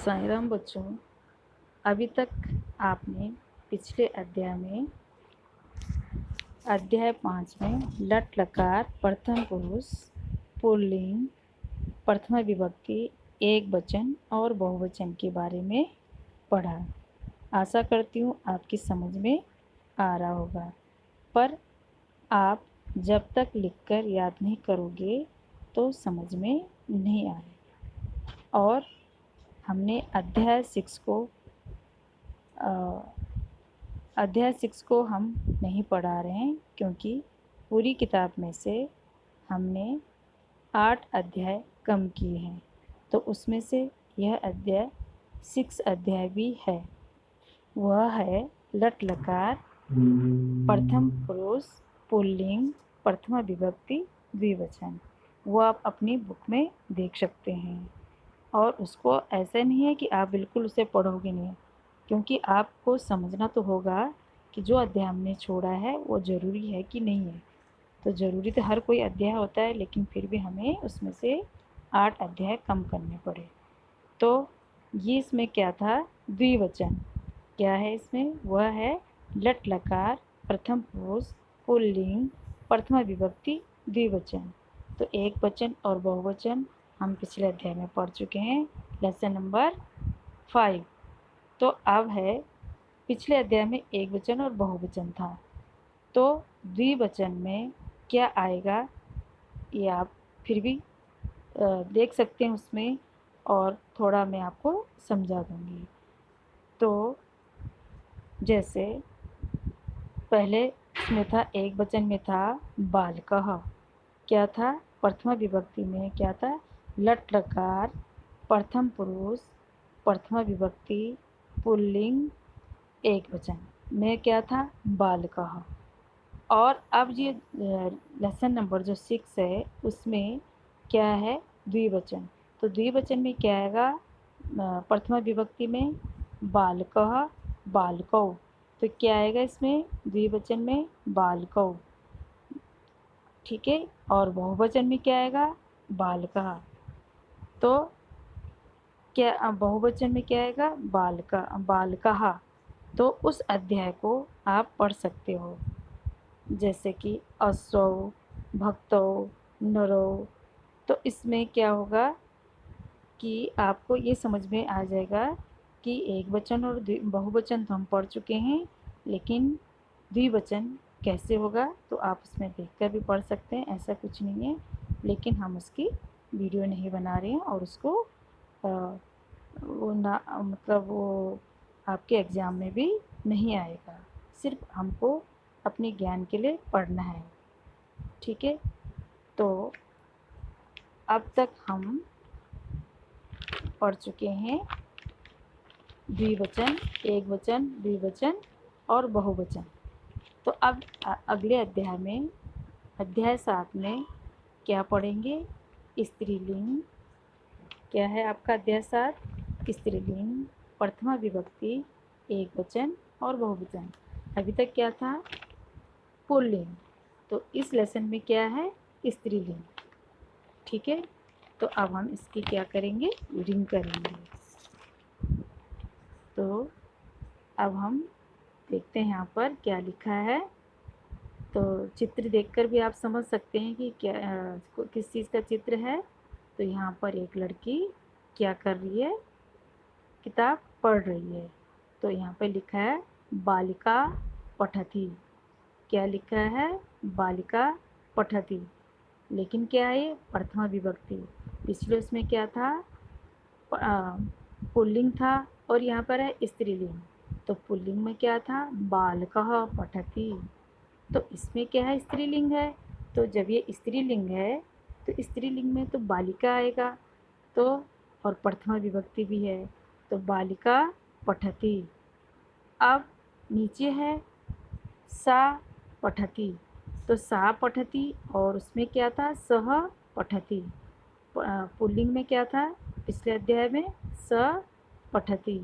साईं राम बच्चों, अभी तक आपने पिछले अध्याय में अध्याय 5 में लट लकार प्रथम पुरुष पुल्लिंग प्रथमा विभक्ति एक वचन और बहुवचन के बारे में पढ़ा। आशा करती हूँ आपकी समझ में आ रहा होगा, पर आप जब तक लिखकर याद नहीं करोगे तो समझ में नहीं आएगा। और हमने अध्याय 6 को हम नहीं पढ़ा रहे हैं, क्योंकि पूरी किताब में से हमने 8 अध्याय कम किए हैं, तो उसमें से यह अध्याय 6 अध्याय भी है। वह है लट लकार प्रथम पुरुष पुल्लिंग प्रथमा विभक्ति द्विवचन। वो आप अपनी बुक में देख सकते हैं। और उसको ऐसा नहीं है कि आप बिल्कुल उसे पढ़ोगे नहीं, क्योंकि आपको समझना तो होगा कि जो अध्याय हमने छोड़ा है वो ज़रूरी है कि नहीं है। तो ज़रूरी तो हर कोई अध्याय होता है, लेकिन फिर भी हमें उसमें से 8 अध्याय कम करने पड़े। तो ये इसमें क्या था, द्विवचन क्या है इसमें, वह है लट लकार प्रथम पुरुष पुल्लिंग प्रथमा विभक्ति द्विवचन। तो एक वचन और बहुवचन हम पिछले अध्याय में पढ़ चुके हैं, लेसन नंबर 5। तो अब है, पिछले अध्याय में एक वचन और बहुवचन था, तो द्विवचन में क्या आएगा ये आप फिर भी देख सकते हैं उसमें, और थोड़ा मैं आपको समझा दूंगी। तो जैसे पहले इसमें था, एक वचन में था बालकः। क्या था, प्रथमा विभक्ति में क्या था, लट लकार प्रथम पुरुष प्रथमा विभक्ति पुल्लिंग एक वचन में क्या था, बालकः। और अब ये लेसन नंबर जो 6 है उसमें क्या है, द्विवचन। तो द्विवचन में क्या आएगा, प्रथमा विभक्ति में बालकः बालकौ। तो क्या आएगा इसमें द्विवचन में, बालकौ। ठीक है। और बहुवचन में क्या आएगा, बालकः। तो क्या बहुवचन में क्या आएगा, बालका बालकः। तो उस अध्याय को आप पढ़ सकते हो, जैसे कि असौ भक्तौ नरौ। तो इसमें क्या होगा कि आपको ये समझ में आ जाएगा कि एक वचन और बहुवचन तो हम पढ़ चुके हैं, लेकिन द्विवचन कैसे होगा तो आप उसमें देखकर भी पढ़ सकते हैं, ऐसा कुछ नहीं है। लेकिन हम उसकी वीडियो नहीं बना रहे हैं, और उसको वो ना मतलब वो आपके एग्ज़ाम में भी नहीं आएगा। सिर्फ हमको अपने ज्ञान के लिए पढ़ना है। ठीक है। तो अब तक हम पढ़ चुके हैं द्विवचन, एक वचन, द्विवचन और बहुवचन। तो अब अगले अध्याय में, अध्याय 7 में क्या पढ़ेंगे, स्त्रीलिंग। क्या है आपका अध्याय 7, स्त्रीलिंग प्रथमा विभक्ति एक वचन और बहुवचन। अभी तक क्या था, पुल्लिंग। तो इस लेसन में क्या है, स्त्रीलिंग। ठीक है। तो अब हम इसकी क्या करेंगे, रीडिंग करेंगे। तो अब हम देखते हैं यहाँ पर क्या लिखा है। तो चित्र देखकर भी आप समझ सकते हैं कि क्या किस चीज़ का चित्र है। तो यहाँ पर एक लड़की क्या कर रही है, किताब पढ़ रही है। तो यहाँ पर लिखा है बालिका पठति। क्या लिखा है, बालिका पठति। लेकिन क्या है ये, प्रथमा विभक्ति। पिछले उसमें क्या था, पुल्लिंग था, और यहाँ पर है स्त्रीलिंग। तो पुल्लिंग में क्या था, बालकः पठति। तो इसमें क्या है, स्त्रीलिंग है। तो जब ये स्त्रीलिंग है तो स्त्रीलिंग में तो बालिका आएगा। तो और प्रथमा विभक्ति भी है, तो बालिका पठति। अब नीचे है सा पठति। तो सा पठति, और उसमें क्या था, सह पठति। पुल्लिंग में क्या था पिछले अध्याय में, स पठति।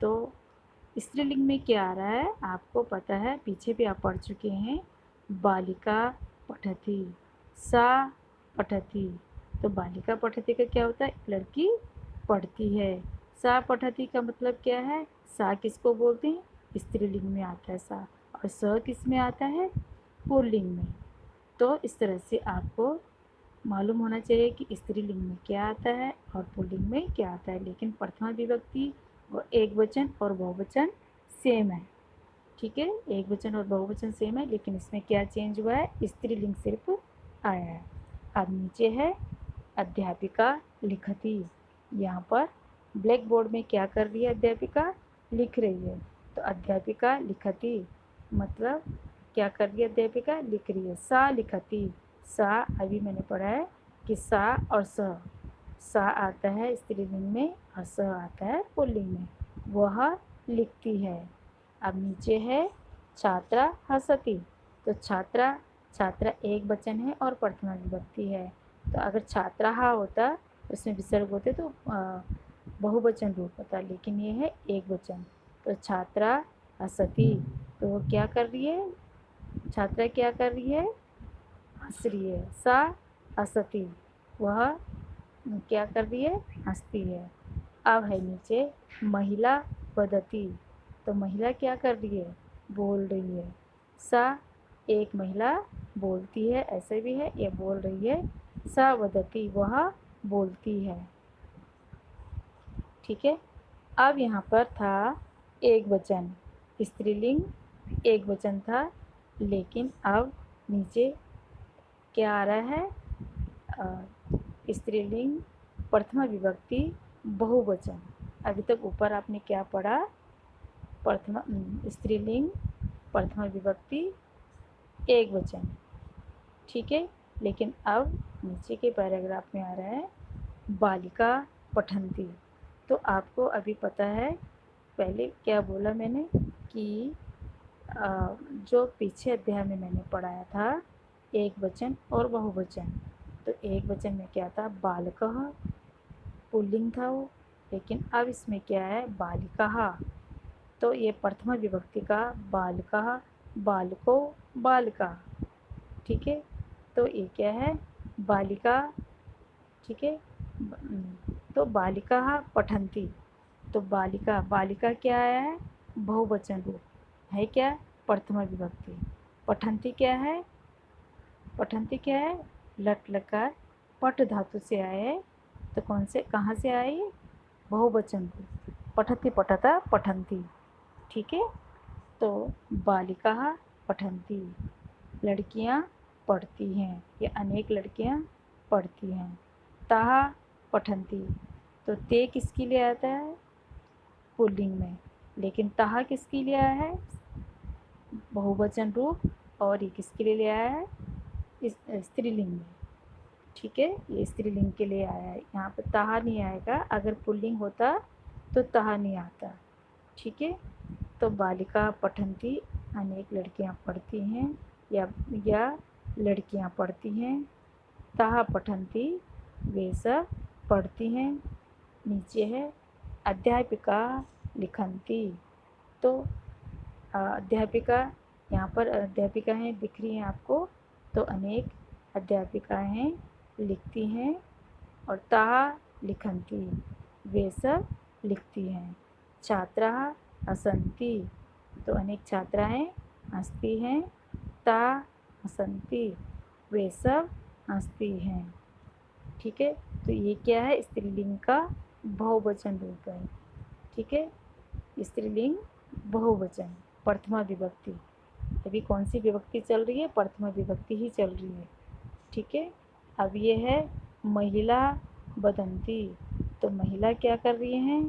तो स्त्रीलिंग में क्या आ रहा है आपको पता है, पीछे भी आप पढ़ चुके हैं, बालिका पठति, सा पठति। तो बालिका पठति का क्या होता है, लड़की पढ़ती है। सा पठती का मतलब क्या है? सा किसको बोलते हैं? स्त्रीलिंग में आता है सा। और स किस में आता है? पुल्लिंग में। तो इस तरह से आपको मालूम होना चाहिए कि स्त्रीलिंग में क्या आता है और पुल्लिंग में क्या आता है। लेकिन प्रथमा विभक्ति और एकवचन और बहुवचन सेम है। ठीक है, एकवचन और बहुवचन सेम है, लेकिन इसमें क्या चेंज हुआ है? स्त्रीलिंग सिर्फ आया है। अब नीचे है अध्यापिका लिखती। यहाँ पर ब्लैक बोर्ड में क्या कर रही है? अध्यापिका लिख रही है। तो अध्यापिका लिखती मतलब क्या कर रही है? अध्यापिका लिख रही है। सा लिखती, सा अभी मैंने पढ़ा है कि सा और सा आता है स्त्रीलिंग में और स आता है पुल्लिंग में। वह लिखती है। अब नीचे है छात्रा हंसती। तो छात्रा, छात्रा एक वचन है और प्रथमा विभक्ति है। तो अगर छात्राहा होता तो उसमें विसर्ग होते तो बहुवचन रूप होता, लेकिन ये है एक वचन। तो छात्रा हंसती, तो वो क्या कर रही है? छात्रा क्या कर रही है? हंस रही है। सा हंसती, वह क्या कर रही है? हंसती है। अब है नीचे महिला वदती। तो महिला क्या कर रही है? बोल रही है। सा एक महिला बोलती है, ऐसे भी है, ये बोल रही है। सा वदती, वह बोलती है। ठीक है। अब यहाँ पर था एक वचन, स्त्रीलिंग एक वचन था, लेकिन अब नीचे क्या आ रहा है? स्त्रीलिंग प्रथमा विभक्ति बहुवचन। अभी तक ऊपर आपने क्या पढ़ा? प्रथमा स्त्रीलिंग प्रथमा विभक्ति एक वचन। ठीक है, लेकिन अब नीचे के पैराग्राफ में आ रहा है बालिका पठंती। तो आपको अभी पता है, पहले क्या बोला मैंने कि जो पीछे अध्याय में मैंने पढ़ाया था एक वचन और बहुवचन। तो एक वचन में क्या था? बालकः, पुल्लिंग था वो, लेकिन अब इसमें क्या है? बालिकाः। तो ये प्रथमा विभक्ति का बालकः, बालको, बालिका। ठीक है, तो ये क्या है? बालिका। ठीक है, तो बालिकाः पठन्ति। तो बालिका, बालिका क्या है? बहुवचन रूप है। क्या? प्रथमा विभक्ति। पठन्ति क्या है? पठन्ति क्या है? लट लकार पट धातु से आए है। तो कौन से, कहाँ से आए? बहुवचन रूप। पठति पठता पठन्ति। ठीक है, तो बालिका पठन्ति, लड़कियाँ पढ़ती हैं, या अनेक लड़कियाँ पढ़ती हैं। ताहा पठन्ति, तो ते किसके लिए आता है? पुल्लिंग में। लेकिन ताहा किसके लिए आया है? बहुवचन रूप। और ये किसके लिए आया है? इस स्त्रीलिंग में। ठीक है, ये स्त्रीलिंग के लिए आया है। यहाँ पर ताहा नहीं आएगा, अगर पुल्लिंग होता तो ताहा नहीं आता। ठीक है, तो बालिका पठन्ति, अनेक लड़कियाँ पढ़ती हैं, या लड़कियाँ पढ़ती हैं। ताहा पठन्ति, वे सब पढ़ती हैं। नीचे है अध्यापिका लिखन्ति। तो अध्यापिका, यहाँ पर अध्यापिकाएँ दिख रही हैं आपको। तो अनेक अध्यापिकाएँ लिखती हैं। और ताहा लिखन्ति, वे सब लिखती हैं। छात्राः हसन्ति, तो अनेक छात्राएँ हंसती हैं। ता हसन्ति, वे सब हंसती हैं। ठीक है, तो ये क्या है? स्त्रीलिंग का बहुवचन रूप है। ठीक है, स्त्रीलिंग बहुवचन प्रथमा विभक्ति। अभी कौन सी विभक्ति चल रही है? प्रथमा विभक्ति ही चल रही है। ठीक है, अब ये है महिला वदन्ति। तो महिला क्या कर रही हैं?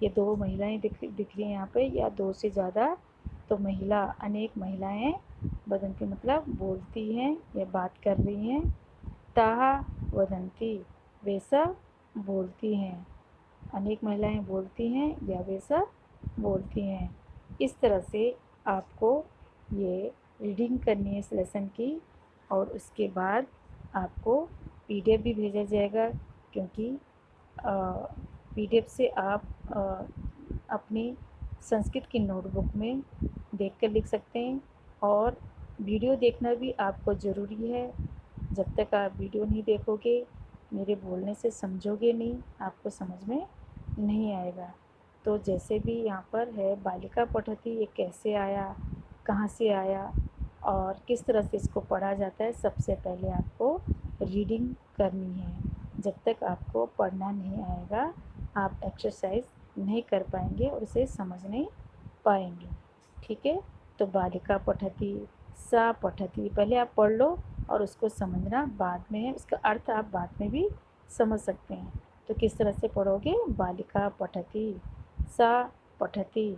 ये दो महिलाएं दिख रही हैं यहाँ पे, या दो से ज़्यादा। तो महिला, अनेक महिलाएं वदन्ति मतलब बोलती हैं या बात कर रही हैं। ताहा वदन्ति, वे सब बोलती हैं। अनेक महिलाएं बोलती हैं या वे सब बोलती हैं। इस तरह से आपको ये रीडिंग करनी है इस लेसन की। और उसके बाद आपको पीडीएफ भी भेजा जाएगा, क्योंकि पीडीएफ से आप अपनी संस्कृत की नोटबुक में देखकर लिख सकते हैं। और वीडियो देखना भी आपको ज़रूरी है। जब तक आप वीडियो नहीं देखोगे, मेरे बोलने से समझोगे नहीं, आपको समझ में नहीं आएगा। तो जैसे भी यहाँ पर है बालिका पठती, ये कैसे आया, कहाँ से आया और किस तरह से इसको पढ़ा जाता है, सबसे पहले आपको रीडिंग करनी है। जब तक आपको पढ़ना नहीं आएगा आप एक्सरसाइज नहीं कर पाएंगे और उसे समझ नहीं पाएंगे। ठीक है, तो बालिका पठती, सा पठती पहले आप पढ़ लो और उसको समझना बाद में है, उसका अर्थ आप बाद में भी समझ सकते हैं। तो किस तरह से पढ़ोगे, बालिका पठती, सा पठती,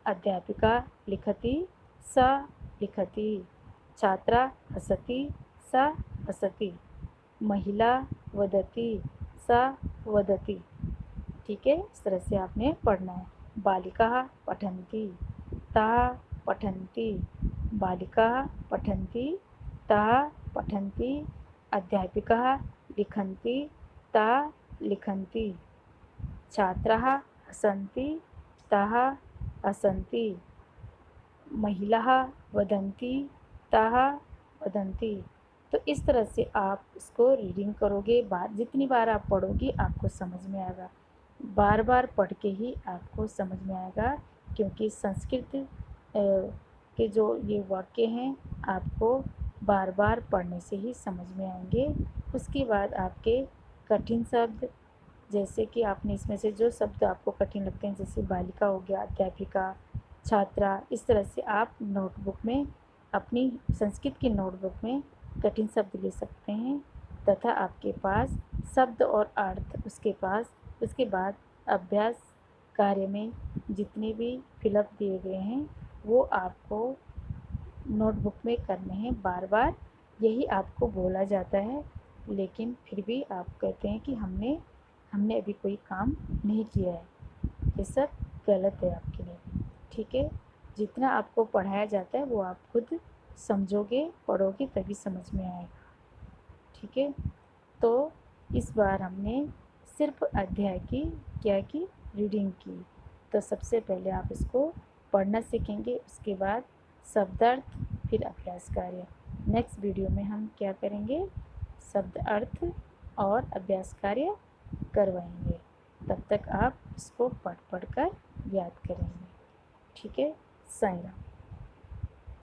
अध्यापिका लिखती, सा लिखती, छात्रा हसती, सा हसती, महिला वदती, सा वदती। ठीक है, इस तरह से आपने पढ़ना है। बालिका पठन्ति, ताः पठन्ति, बालिका पठन्ति, ताः पठन्ति, अध्यापिका लिखन्ति, ताः लिखन्ति, छात्राः हसन्ति, ताः हसन्ति, महिलाः वदन्ति, ताः वदन्ति। तो इस तरह से आप इसको रीडिंग करोगे, जितनी बार आप पढ़ोगे आपको समझ में आएगा। बार बार पढ़ के ही आपको समझ में आएगा, क्योंकि संस्कृत के जो ये वाक्य हैं आपको बार बार पढ़ने से ही समझ में आएंगे। उसके बाद आपके कठिन शब्द, जैसे कि आपने इसमें से जो शब्द आपको कठिन लगते हैं, जैसे बालिका हो गया, अध्यापिका, छात्रा, इस तरह से आप नोटबुक में, अपनी संस्कृत की नोटबुक में कठिन शब्द ले सकते हैं तथा आपके पास शब्द और अर्थ उसके बाद अभ्यास कार्य में जितने भी फिलअप दिए गए हैं वो आपको नोटबुक में करने हैं। बार बार यही आपको बोला जाता है, लेकिन फिर भी आप कहते हैं कि हमने अभी कोई काम नहीं किया है। ये सब गलत है आपके लिए। ठीक है, जितना आपको पढ़ाया जाता है वो आप खुद समझोगे, पढ़ोगे तभी समझ में आएगा। ठीक है, तो इस बार हमने सिर्फ अध्याय की क्या की, रीडिंग की। तो सबसे पहले आप इसको पढ़ना सीखेंगे, उसके बाद शब्दार्थ, फिर अभ्यास कार्य। नेक्स्ट वीडियो में हम क्या करेंगे, शब्द अर्थ और अभ्यास कार्य करवाएंगे। तब तक आप इसको पढ़ कर याद करेंगे। ठीक है, साईं राम।